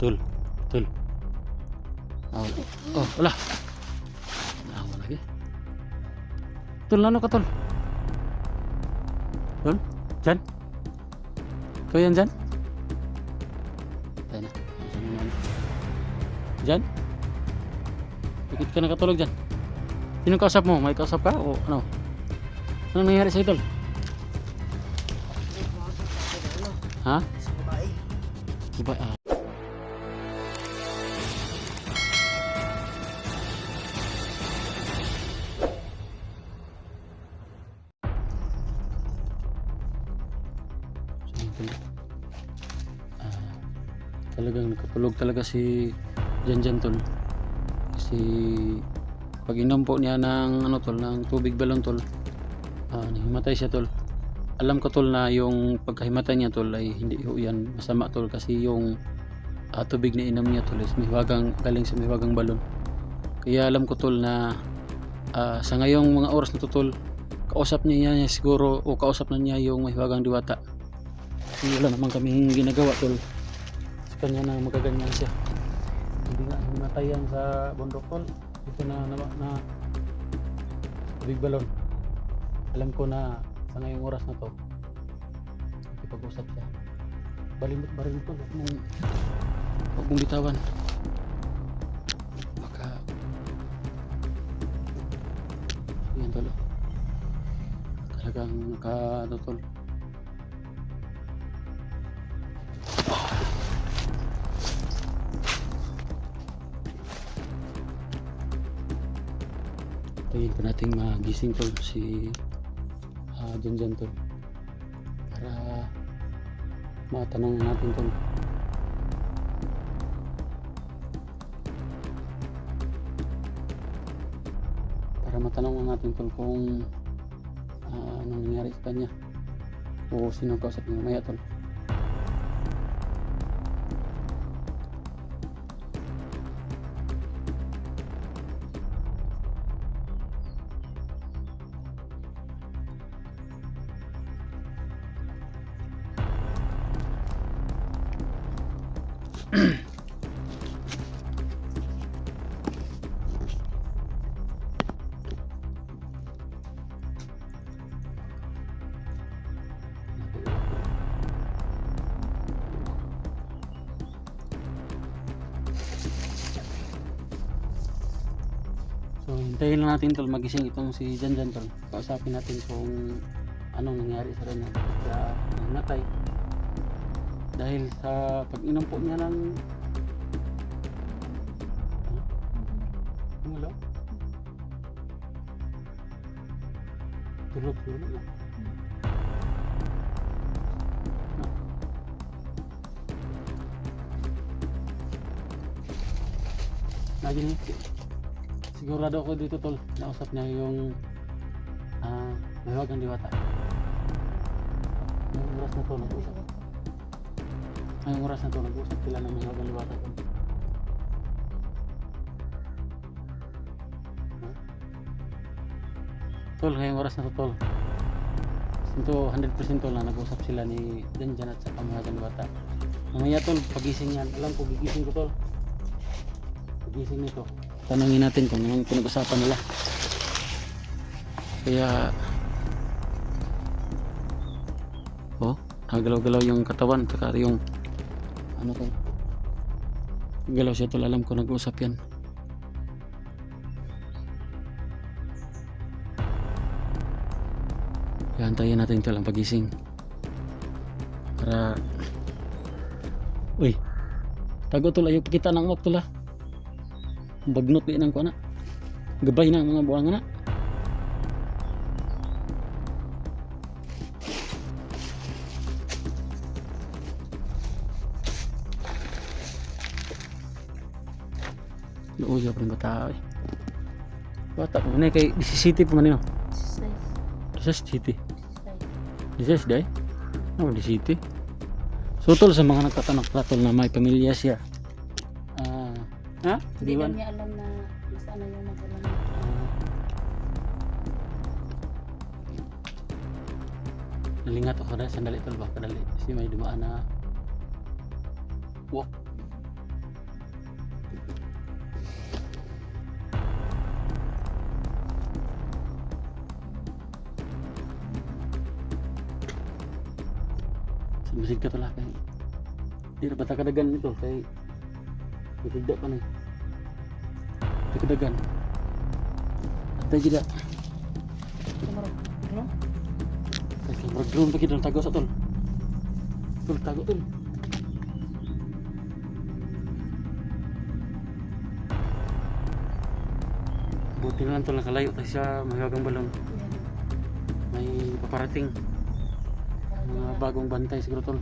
Tul. Tul. Oh, oh, wala. Nawa lagi. Tul, ano ka tol? Tul? Jan? Ikaw yan, Jan? Tayo na. Jan? Bakit ka nakatulog dyan? Sino kausap mo? May kausap ka? O ano? Anong nangyari sa'yo tol? Ha? Sa babae. Diba? Talagang nakatulog talaga si Jan tol. Kasi pag inom po niya ng ano tol, ng tubig balon tol, nahimatay siya tol. Alam ko tol na yung pagkahimatay niya tol ay hindi ho yan masama tol, kasi yung tubig na inom niya tol is mihiwagang, galing sa mihiwagang balon. Kaya alam ko tol na sa ngayong mga oras na to tol, kausap niya siguro, o kausap na niya yung mihiwagang diwata. Kasi wala naman kaming ginagawa tol, sa kanya na magaganyan siya. Hindi nga himatay yan sa bundok tol, ito na tubig balon. Alam ko na sa ngayong oras na to nakipag-usap siya. Balimot ba rin ito, huwag mong bitawan, baka yan tol, talagang naka ano tol. Tayin pa natin magising tol si Jan tol, para matanong natin tol. Para matanong natin tol kung anong nangyari sa kanya o sino kausap niya mamaya tol. So hintayin lang natin tol magising itong si Jan tol. Kausapin natin kung anong nangyari sa kanya, kaya namatay dahil sa pag-inom po niya ng ano? Tulog na. Lagi sigurado ako dito tol, nausap niya yung mahiwagang diwata. Ngayong oras na to nag-usap. Ngayong oras na to nag-usap sila ng mahiwagang diwata tol. Tol, ngayong oras na to tol, ito 100% tol na nag-usap sila ni Jan at sa mahiwagang diwata. Mamaya tol, pagising yan, alam ko gigising ko tol, pagising nito tanungin natin kung anong pinag-usapan nila. Kaya nagalaw-galaw yung katawan, saka yung ano to, galaw siya tol. Alam ko nag-uusap yan. Kaya antayin natin tol ang pagising para tago tol, ayaw pakita ng uwak tol bagnot din ang kuana, gabay na ang mga buwang na. Luoy pa rin bata bata mo na kay DCT pa man yun. DCT day ano DCT. So tol, sa mga nagtatanong tol na may pamilya siya, Hindi lang niya alam na saan na yung magulang. Nalingat ako na sandali tol, baka dali kasi may dumaan na walk Musig ka tala kay. Di na bata kadagan nito kay tidak pa ni. Kadagan. Atay gida. Tumarog. Ano? Kay drone pa kita tago sa tol. Tol tago tol. Buti na lang tol nakalayo tayo sa mahiwagang balon. May paparating. Mga bagong bantay siguro tol.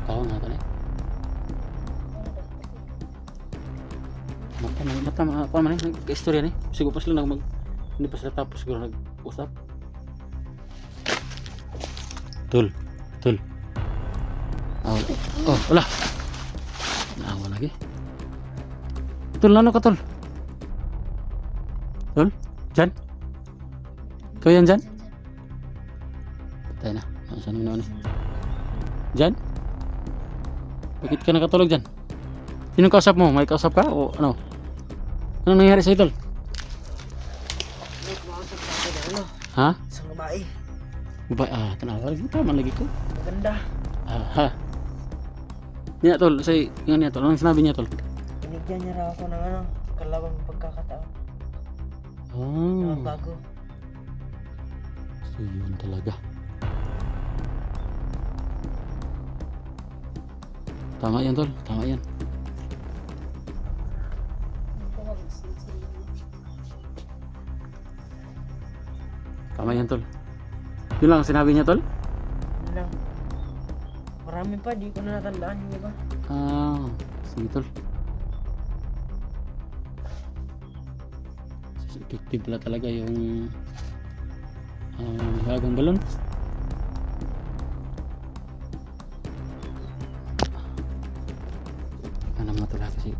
Kawan nga tali. Mata man istorya ni. Siguro pa sila hindi pa sila tapos siguro nag-usap. Tul. Oh, wala. Naawa lagi. Tul, ano ka tol? Tul? Jan? Ikaw yan, Jan? Patay na. Saan yun na? Jan? Bakit ka nakatulog dyan? Sino kausap mo? May kausap ka? O ano? Anong nangyari sa'yo tol? Ha? Isang babae. Babae? Tanawa lagi. Tama lagi ko. Maganda. Ha? Niya tol, say, nga niya tol. Anong sinabi niya tol? Binigyan niya raw ako ng kalawang pagkakataon. Ah, Bago. so yun talaga. Tama yan tol, tama yan. Tama yan tol. Yun lang ang sinabi niya tol? Yun lang. Marami pa, di ko na natandaan yung iba. Sige tol. Effective pala talaga yung bagong balon. Ano mga tula kasi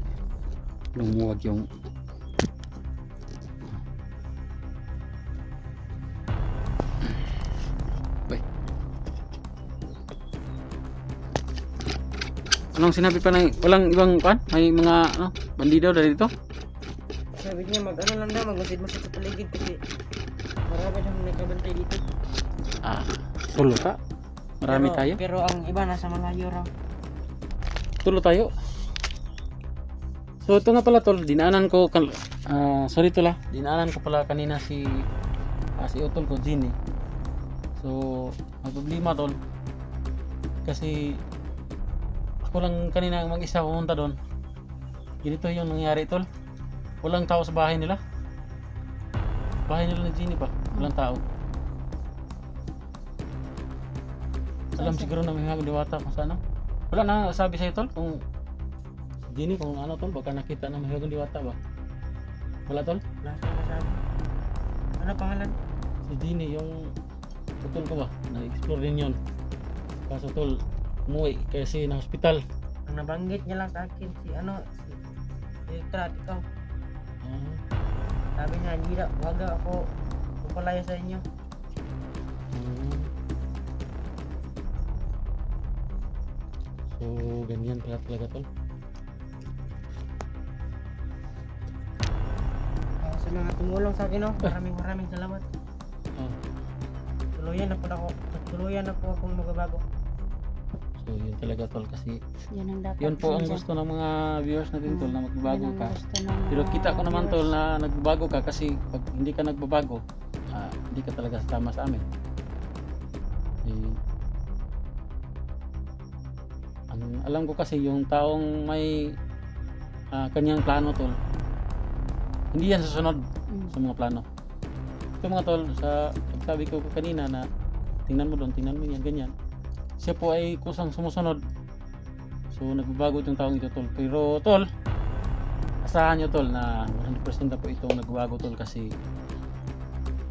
lumuwag yung anong sinabi pa na walang ibang pan? May mga bandido dari dito? Sabi niya mag-ano lang daw, mag-masid-masid sa paligid kasi marami daw nagkabantay dito. Tulo ka? Marami Pero- tayo? Pero ang iba nasa malayo raw. Tulo tayo. So ito nga pala tol, dinaanan ko sorry tol dinaanan ko pala kanina si utol ko Gini. So may problema tol. Kasi ako lang kanina mag-isa pumunta doon. Ganito yung nangyari tol. Walang tao sa bahay nila. Bahay nila ni Gini pa. Walang tao. Alam siguro na may mga diwata kung saan. Wala na sabi sa'yo tol kung Gini kung ano tol, baka nakita ng mahiwagang diwata ba? Wala tol? Wala siya nasabi. Ano pangalan? Si Gini yung utol ko ba? Na-explore din yun. Kaso tol, umuwi kasi na hospital. Ang nabanggit niya lang sa akin si Direktor ikaw. Sabi niya, hindi na, wag daw ako pupalaya sa inyo. So, ganyan pala talaga tol. Sa mga tumulong sa akin, maraming salamat. Ah, Tuluyan na po akong magbabago. so, yun talaga tol kasi Yun ang dapat. yun po ang dyan. gusto ng mga viewers natin tol na magbabago Yun ang ka. gusto ng Pero mga kita ko naman tol viewers. na nagbabago ka kasi pag hindi ka nagbabago, hindi ka talaga sama sa amin. Ang alam ko kasi yung taong may kanyang plano tol, hindi yan susunod sa mga plano. Ito mga tol, sa pagsabi ko kanina na tingnan mo doon, tingnan mo yan, ganyan. Siya po ay kusang sumusunod. So nagbabago itong taong ito tol. Pero tol, asahan nyo tol na 100% na po itong nagbabago tol kasi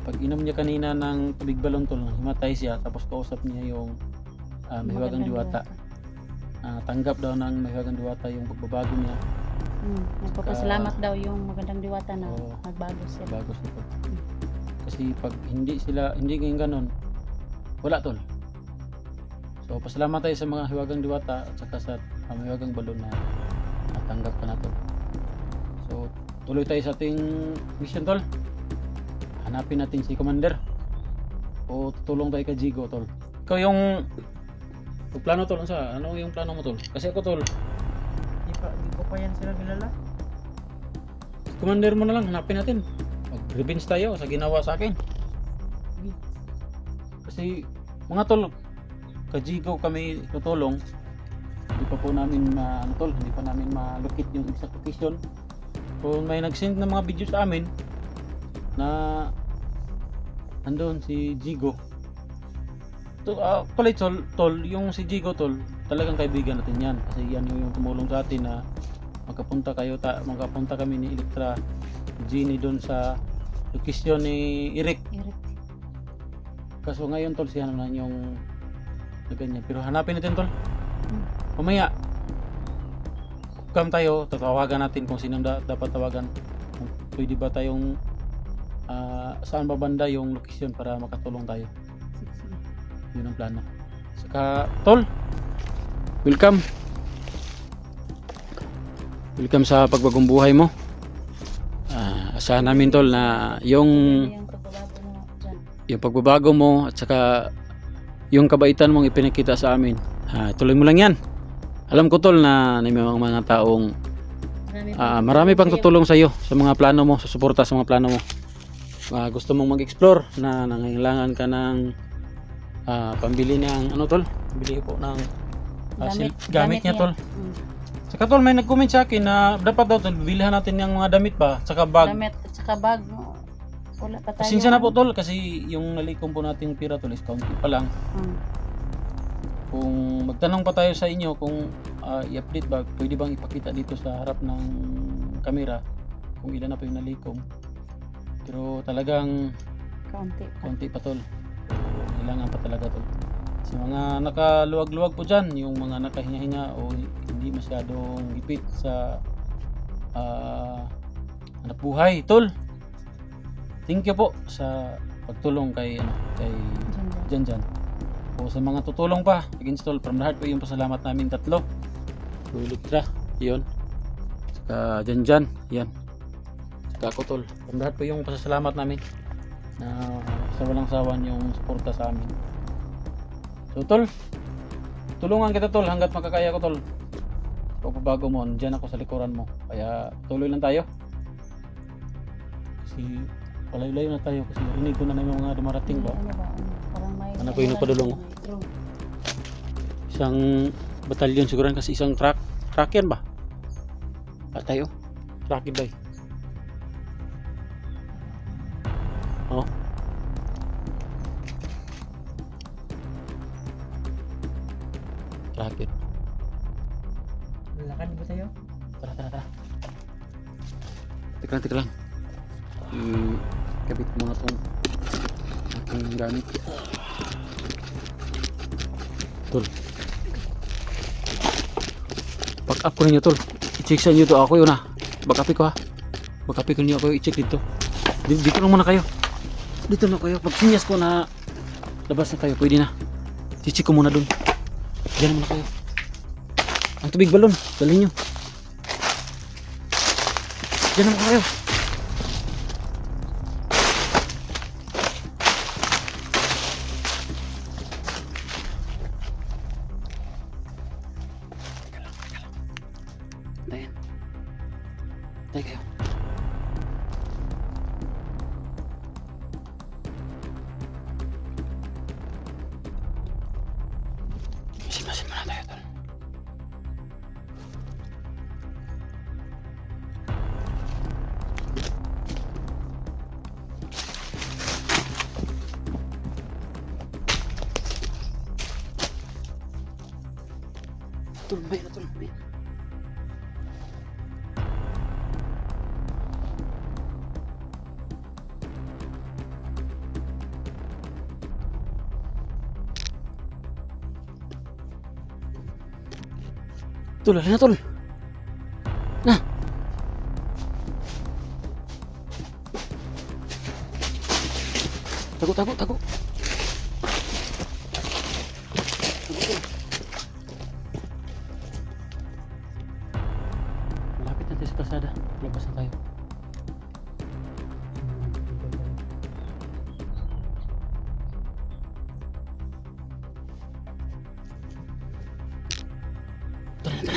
pag inom niya kanina ng tubig balon tol, himatay siya tapos kausap niya yung mahiwagang diwata. Tanggap daw ng mahiwagang diwata yung pagbabago niya. Nagpapasalamat daw yung magandang diwata na Oo. nagbago siya. Bago siya tol. Kasi pag hindi ganyan ganon, wala tol. So pasalamat tayo sa mga hiwagang diwata at saka sa hiwagang balon na natanggap ka na tol. So tuloy tayo sa ating mission tol. Hanapin natin si Commander o tutulong tayo kay Jigo tol. Ikaw yung plano tol, ano yung plano mo tol? Kasi ako tol, Di ko pa yan sila kilala. si Commander mo na lang hanapin natin. Mag-revenge tayo sa ginawa sa akin. Sige. Kasi mga tol, kay Jigo kami tutulong. Hindi pa po namin hindi pa namin malukit yung exact location. Kung may nag-send ng mga video sa amin na andun si Jigo. Actually tol, yung si Jigo tol, talagang kaibigan natin yan. Kasi yan yung tumulong sa atin na magkapunta kami ni Electra Genie doon sa location ni Eric. Kaso ngayon tol, siya naman yung ganyan. Pero hanapin natin tol. Mamaya tayo, tatawagan natin kung sino dapat tawagan. Kung pwede ba tayong saan ba banda yung location para makatulong tayo. Yun ang plano. Saka tol, welcome sa pagbagong buhay mo. Asahan namin tol na yung pagbabago mo dyan. yung pagbabago mo at saka yung kabaitan mong ipinakita sa amin, tuloy mo lang yan. Alam ko tol na may mga taong marami pang tutulong sa iyo sa mga plano mo, sa suporta sa mga plano mo. Gusto mong mag-explore na nangailangan ka ng pambili ng bili po ng gamit niya tol. Saka tol, may nag-comment sa akin na dapat daw tol bilhan natin yung mga damit pa, saka bag. Damit at saka bag. Wala pa tayo. Pasensya na po tol kasi yung nalikom po nating pira tol is kaunti pa lang. Kung magtanong pa tayo sa inyo kung i-update ba, pwede bang ipakita dito sa harap ng camera kung ilan na po yung nalikom. Pero talagang kaunti pa tol. So, kailangan pa talaga tol. Sa mga nakaluwag-luwag po dyan, yung mga nakahinga-hinga o hindi masyadong gipit sa hanap buhay tol. Thank you po sa pagtulong kay Janjan. O sa mga tutulong pa, against tol, from the heart po yung pasalamat namin tatlo. So, Electra, yun. Saka Janjan, yan. Saka ako tol, from the heart po yung pasalamat namin na sa walang sawan yung suporta sa amin. So tol, tulungan kita tol hanggat makakaya ko tol. Pagbabago mo, dyan ako sa likuran mo. Kaya tuloy lang tayo. Kasi palayo-layo na tayo kasi rinig ko na yung mga dumarating ba. Parang may Ano ko yung napadulong? Isang batalyon siguro kasi isang truck yan ba? Tayo. Truck ba? Oh. Truck. Lalakad ba tayo? Tara. Teka lang. Kabit muna itong aking gamit. Tol. Back up ko ninyo tol. I-check sa inyo to. Ako yun back up ko ha. Back up ko ninyo ako i-check dito. Dito lang muna kayo. Dito na kayo. Pag sinyas ko na labas na tayo. Pwede na. I-check ko muna dun. Diyan muna kayo. Ang tubig balon. Dalhin nyo. Diyan naman kayo. Dayan. Tayo kayo. Masin muna tayo tol. Tulbay na tulbay. Tol, halina tol. Na. Tago, tago, tago. Tago, tol. Malapit na tayo sa kalsada. Labas na tayo. Tara na